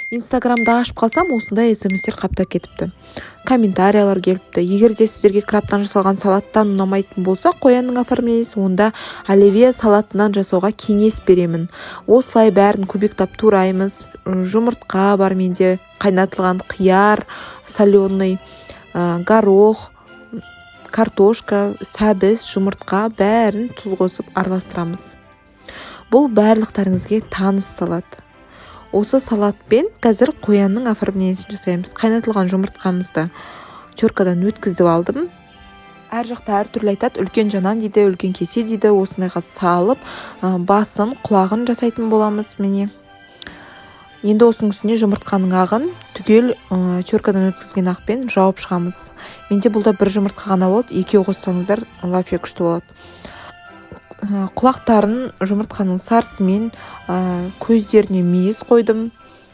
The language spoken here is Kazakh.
Инстаграмды ашып қалсам, осындай смстер қаптап кетіпті. Комментариялар келіпті. Егер де сіздерге крабтан жасалған салаттан ұнамайтын болса, қоянның оформлениесі, онда оливье салатынан жасауға кеңес беремін. Осылай бәрін кубиктап тураймыз. Жұмыртқа бар менде, қайнатылған қияр, соленый, горох, картошка, сәбіз, жұмыртқа бәрін тұз қосып араластырамыз. Бұл барлықтарыңызге таныс салат. Осы салатпен қазір қоянның оформлениесін жасаймыз. Қайнатылған жұмыртқамызды теркадан өткізіп алдым. Әр жақта әртүрлі айтады, үлкен жанан дейді, үлкен кесе дейді. Осындайға салып, басын, құлағын жасайтын боламыз міне. Енді осының үстіне жұмыртқаның ағын түгел теркадан өткізген ақпен жауып шығамыз. Менде бұлда бір жұмыртқа ғана болады, екеу қоссаңыздар вообще күшті болады. Құлақтарын жұмыртқаның сарысымен, көздеріне мейіз қойдым.